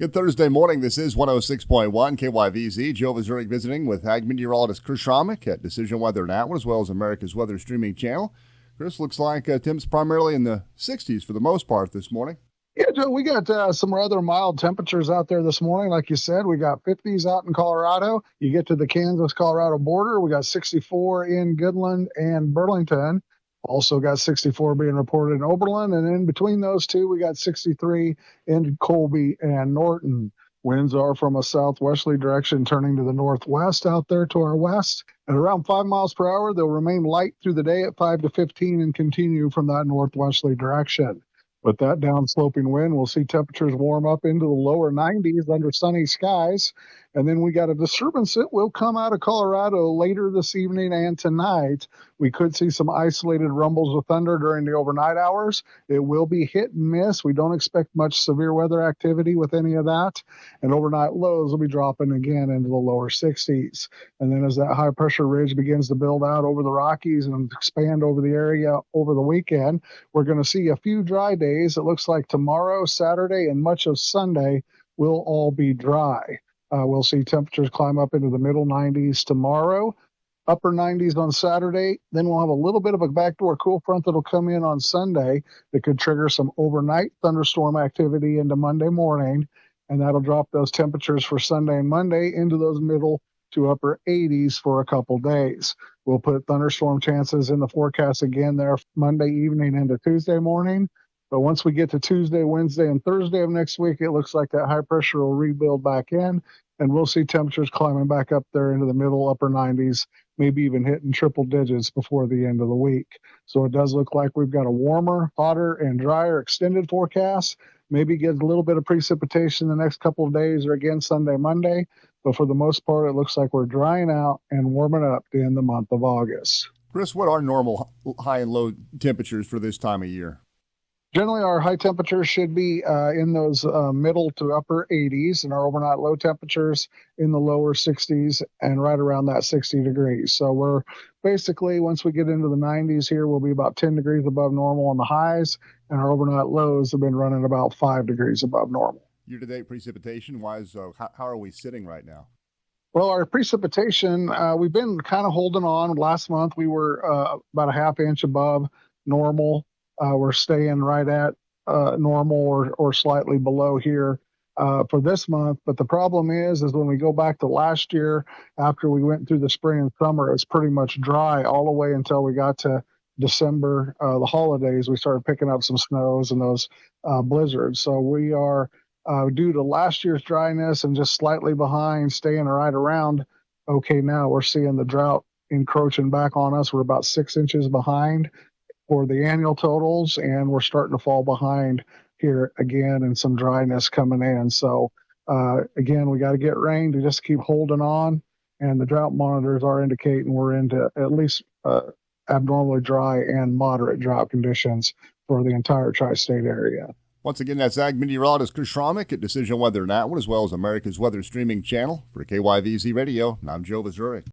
Good Thursday morning. This is 106.1 KYVZ. Joe Vazuric visiting with ag meteorologist Chris Schrammick at Decision Weather Now, as well as America's Weather Streaming Channel. Chris, looks like temps primarily in the 60s for the most part this morning. Yeah, Joe, we got some rather mild temperatures out there this morning. Like you said, we got 50s out in Colorado. You get to the Kansas-Colorado border, we got 64 in Goodland and Burlington. Also got 64 being reported in Oberlin. And in between those two, we got 63 in Colby and Norton. Winds are from a southwesterly direction turning to the northwest out there to our west. At around 5 miles per hour, they'll remain light through the day at 5 to 15 and continue from that northwesterly direction. With that downsloping wind, we'll see temperatures warm up into the lower 90s under sunny skies. And then we got a disturbance that will come out of Colorado later this evening and tonight. We could see some isolated rumbles of thunder during the overnight hours. It will be hit and miss. We don't expect much severe weather activity with any of that. And overnight lows will be dropping again into the lower 60s. And then as that high pressure ridge begins to build out over the Rockies and expand over the area over the weekend, we're going to see a few dry days. It looks like tomorrow, Saturday, and much of Sunday will all be dry. We'll see temperatures climb up into the middle 90s tomorrow, upper 90s on Saturday. Then we'll have a little bit of a backdoor cool front that'll come in on Sunday that could trigger some overnight thunderstorm activity into Monday morning, and that'll drop those temperatures for Sunday and Monday into those middle to upper 80s for a couple days. We'll put thunderstorm chances in the forecast again there Monday evening into Tuesday morning. But once we get to Tuesday, Wednesday, and Thursday of next week, it looks like that high pressure will rebuild back in, and we'll see temperatures climbing back up there into the middle, upper 90s, maybe even hitting triple digits before the end of the week. So it does look like we've got a warmer, hotter, and drier extended forecast. Maybe get a little bit of precipitation the next couple of days or again Sunday, Monday. But for the most part, it looks like we're drying out and warming up in the month of August. Chris, what are normal high and low temperatures for this time of year? Generally, our high temperatures should be in those middle to upper 80s, and our overnight low temperatures in the lower 60s and right around that 60 degrees. So we're basically, once we get into the 90s here, we'll be about 10 degrees above normal on the highs, and our overnight lows have been running about 5 degrees above normal. Year-to-date precipitation-wise, how are we sitting right now? Well, our precipitation, we've been kind of holding on. Last month, we were about a half inch above normal. We're staying right at normal or slightly below here for this month. But the problem is when we go back to last year, after we went through the spring and summer, it's pretty much dry all the way until we got to December, the holidays. We started picking up some snows and those blizzards. So we are, due to last year's dryness and just slightly behind, staying right around okay now. We're seeing the drought encroaching back on us. We're about 6 inches behind for the annual totals, and we're starting to fall behind here again and some dryness coming in. So again, we got to get rain to just keep holding on, and the drought monitors are indicating we're into at least abnormally dry and moderate drought conditions for the entire tri-state area. Once again, that's ag meteorologist Chris Schrammick at Decision Weather Now, as well as America's Weather Streaming Channel. For KYVZ Radio, I'm Joe Vazuric.